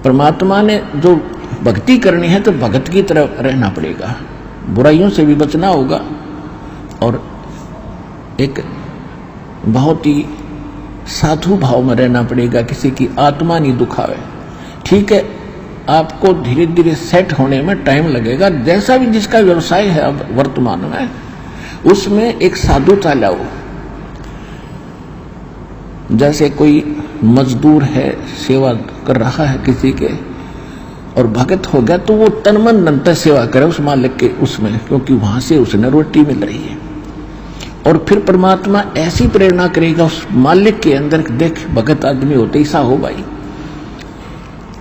परमात्मा ने जो भक्ति करनी है तो भगत की तरह रहना पड़ेगा, बुराइयों से भी बचना होगा और एक बहुत ही साधु भाव में रहना पड़ेगा, किसी की आत्मा नहीं दुखावे। ठीक है, आपको धीरे धीरे सेट होने में टाइम लगेगा, जैसा भी जिसका व्यवसाय है अब वर्तमान में उसमें एक साधुता लाओ। जैसे कोई मजदूर है, सेवा कर रहा है किसी के और भगत हो गया तो वो तन मन धन से सेवा करे उस मालिक के उसमें, क्योंकि वहां से उसने रोटी मिल रही है। और फिर परमात्मा ऐसी प्रेरणा करेगा उस मालिक के अंदर, देख भगत आदमी होते ऐसा हो भाई,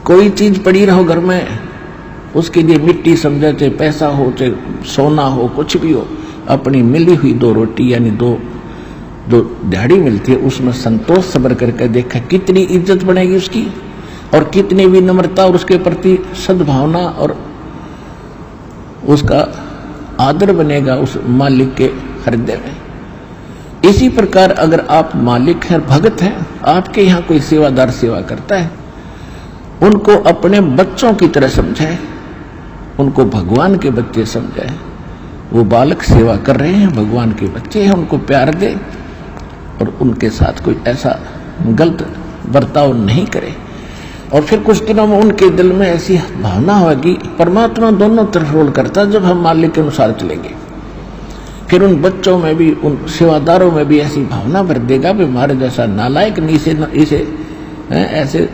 कोई चीज पड़ी रहो घर में उसके लिए मिट्टी समझे, चाहे पैसा हो चाहे सोना हो कुछ भी हो, अपनी मिली हुई 2 रोटी यानी दो दिहाड़ी मिलती है उसमें संतोष सब्र करके देखा कितनी इज्जत बनेगी उसकी और कितनी विनम्रता और उसके प्रति सद्भावना और उसका आदर बनेगा उस मालिक के हृदय में। इसी प्रकार अगर आप मालिक हैं, भगत हैं, आपके यहाँ कोई सेवादार सेवा करता है, उनको अपने बच्चों की तरह समझाए, उनको भगवान के बच्चे समझाए। वो बालक सेवा कर रहे हैं, भगवान के बच्चे हैं, उनको प्यार दे और उनके साथ कोई ऐसा गलत बर्ताव नहीं करे। और फिर कुछ दिनों में उनके दिल में ऐसी भावना होगी, परमात्मा दोनों तरफ रोल करता है, जब हम मालिक के अनुसार चलेंगे फिर उन बच्चों में भी, उन सेवादारों में भी ऐसी भावना भर देगा भी हमारे जैसा नालायक नहीं, इसे ऐसे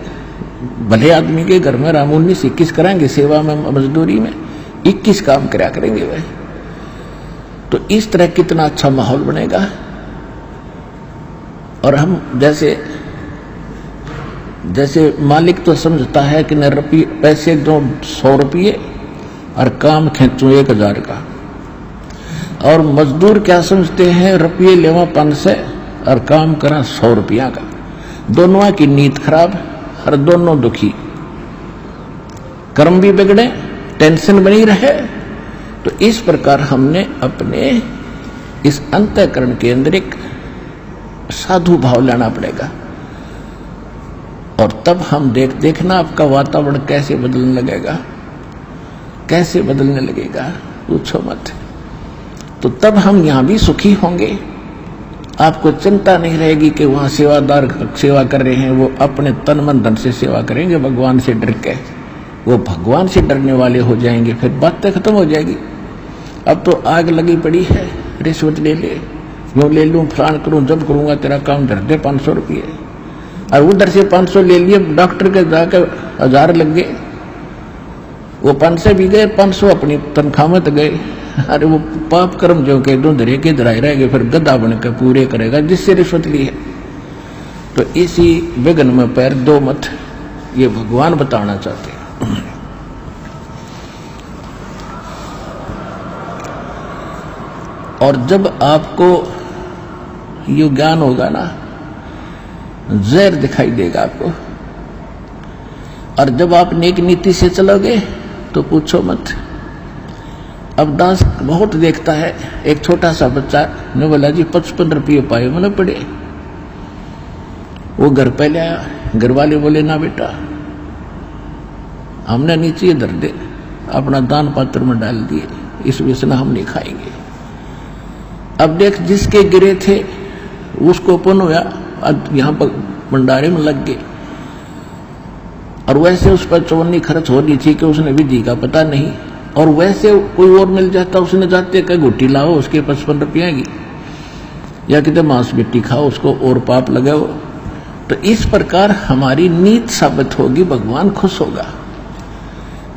भले आदमी के घर में राम 19-21 कराएंगे सेवा में, मजदूरी में 21 काम करा करेंगे वह। तो इस तरह कितना अच्छा माहौल बनेगा। और हम जैसे मालिक तो समझता है कि न पैसे दो 100 रुपये और काम खींचूं 1000 का, और मजदूर क्या समझते हैं, रुपये लेवा 500 और काम करा 100 रुपया का। दोनों की नीयत खराब और दोनों दुखी, कर्म भी बिगड़े, टेंशन बनी रहे। तो इस प्रकार हमने अपने इस अंतःकरण के अंदर एक साधु भाव लाना पड़ेगा और तब हम देखना आपका वातावरण कैसे बदलने लगेगा, कैसे बदलने लगेगा, पूछो मत। तो तब हम यहां भी सुखी होंगे, आपको चिंता नहीं रहेगी कि वहां सेवादार सेवा कर रहे हैं, वो अपने तन मन धन से सेवा करेंगे, भगवान से डर के वो भगवान से डरने वाले हो जाएंगे, फिर बातें खत्म हो जाएगी। अब तो आग लगी पड़ी है, रिश्वत ले ले, यूं ले लूं, फलान करूं, जब करूंगा तेरा काम धर दे 500 रुपये, और उधर से 500 ले लिए, डॉक्टर के जाकर 1000 लग गए, वो 500 भी गए, 500 अपनी तनख्वाह में तो गए। अरे वो पाप कर्म जो के दो धरे के धराए रहेंगे, फिर गद्दा बनकर पूरे करेगा जिससे रिश्वत ली है। तो इसी विघ्न में पैर दो मत, ये भगवान बताना चाहते हैं। और जब आपको ये ज्ञान होगा ना, जहर दिखाई देगा आपको, और जब आप नेक नीति से चलोगे तो पूछो मत। अब दास बहुत देखता है, एक छोटा सा बच्चा ने बोला जी 55 रुपये पाए, मैंने पड़े। वो घर पहले आया, घर वाले बोले ना बेटा हमने नीचे धर दे, अपना दान पात्र में डाल दिए, इस वजह हम नहीं खाएंगे। अब देख जिसके गिरे थे उसको पुण्य हुआ, यहाँ पर भंडारे में लग गए, और वैसे उस पर चवन्नी खर्च हो रही थी कि उसने विधि का पता नहीं, और वैसे कोई और मिल जाता, उसने जाते का गुट्टी लाओ उसके 55 रुपये की, या कितने मांस मिट्टी खाओ उसको और पाप लगाओ। तो इस प्रकार हमारी नीत साबित होगी, भगवान खुश होगा,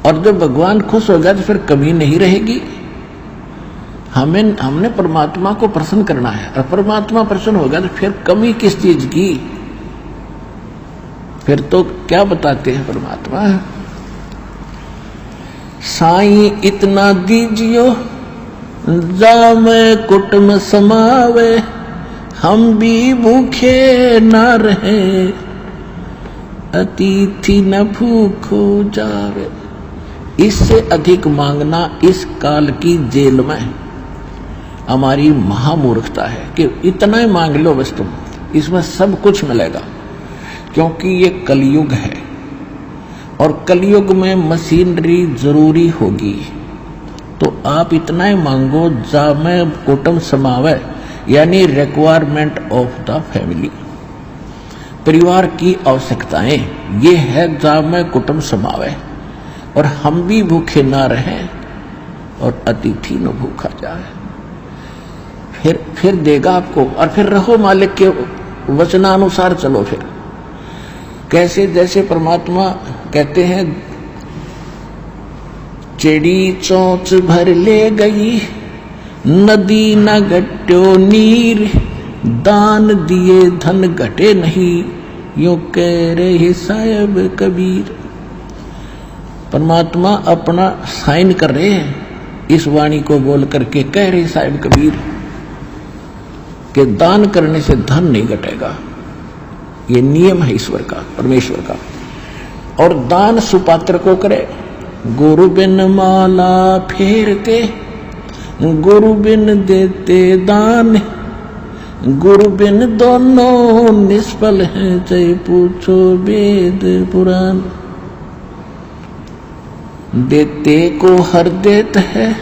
और जब भगवान खुश होगा तो फिर कमी नहीं रहेगी। हमने परमात्मा को प्रसन्न करना है, और परमात्मा प्रसन्न होगा तो फिर कमी किस चीज की, फिर तो क्या बताते हैं परमात्मा, साईं इतना दीजियो जामे कुटुम समावे, हम भी भूखे न रहे, अतिथि न भूखो जावे। इससे अधिक मांगना इस काल की जेल में हमारी महामूर्खता है कि इतना ही मांग लो बस तुम, इसमें सब कुछ मिलेगा, क्योंकि ये कलयुग है। और कलयुग में मशीनरी जरूरी होगी, तो आप इतना ही मांगो जा में कुटुंब समावे, यानी रिक्वायरमेंट ऑफ द फैमिली, परिवार की आवश्यकताएं ये है जा में कुटुंब समावे, और हम भी भूखे ना रहें और अतिथि न भूखा जाए। फिर देगा आपको, और फिर रहो मालिक के वचनानुसार चलो। फिर कैसे, जैसे परमात्मा कहते हैं, चिड़ी चोंच भर ले गई नदी न घट्यो नीर, दान दिए धन घटे नहीं, यूं कह रहे साहिब कबीर। परमात्मा अपना साइन कर रहे हैं इस वाणी को बोल करके, कह रहे साहिब कबीर कि दान करने से धन नहीं घटेगा, ये नियम है ईश्वर का, परमेश्वर का। और दान सुपात्र को करे, गुरु बिन माला फेरते, गुरु बिन देते दान, गुरु बिन दोनों निष्फल हैं, चाहे पूछो वेद पुराण। देते को हर देत है,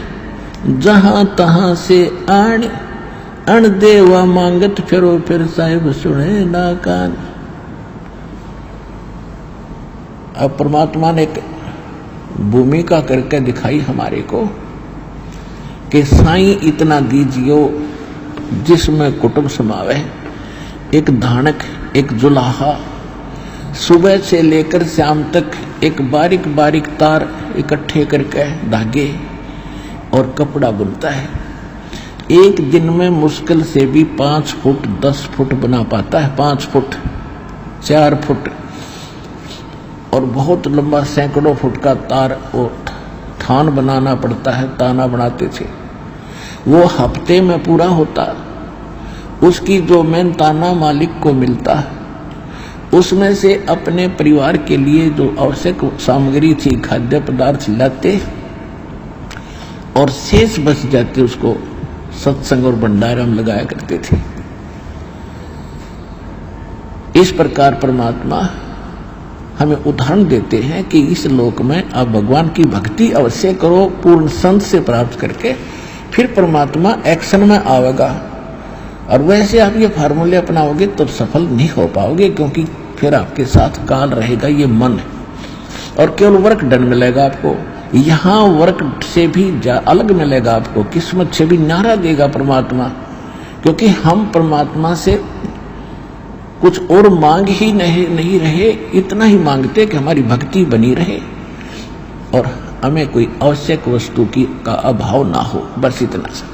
जहां तहां से आण, अण देवा मांगत फिरो, फिर साहिब सुने ना कान। अब परमात्मा ने एक भूमिका करके दिखाई हमारे को कि साईं इतना दीजियो जिसमें कुटुंब समावे, एक धानक, एक जुलाहा, सुबह से लेकर शाम तक एक बारीक बारीक तार इकट्ठे करके धागे और कपड़ा बुनता है। एक दिन में मुश्किल से भी 5 फुट 10 फुट बना पाता है, 5 फुट 4 फुट, और बहुत लंबा सैकड़ों फुट का तार और थान बनाना पड़ता है। ताना बनाते थे, वो हफ्ते में पूरा होता। उसकी जो मेन ताना मालिक को मिलता, उसमें से अपने परिवार के लिए जो आवश्यक सामग्री थी, खाद्य पदार्थ लाते, और शेष बच जाते उसको सत्संग और भंडारा में लगाया करते थे। इस प्रकार परमात्मा हमें उदाहरण देते हैं कि इस लोक में आप भगवान की भक्ति अवश्य करो, पूर्ण संत से प्राप्त करके, फिर परमात्मा एक्शन में आवेगा। और वैसे आप ये फार्मूले अपनाओगे तो सफल नहीं हो पाओगे, क्योंकि फिर आपके साथ काल रहेगा, ये मन है, और केवल वर्क डन मिलेगा आपको। यहाँ वर्क से भी अलग मिलेगा आपको, किस्मत से भी न्यारा देगा परमात्मा, क्योंकि हम परमात्मा से कुछ और मांग ही नहीं रहे, इतना ही मांगते कि हमारी भक्ति बनी रहे और हमें कोई आवश्यक वस्तु का अभाव ना हो, बस इतना सा।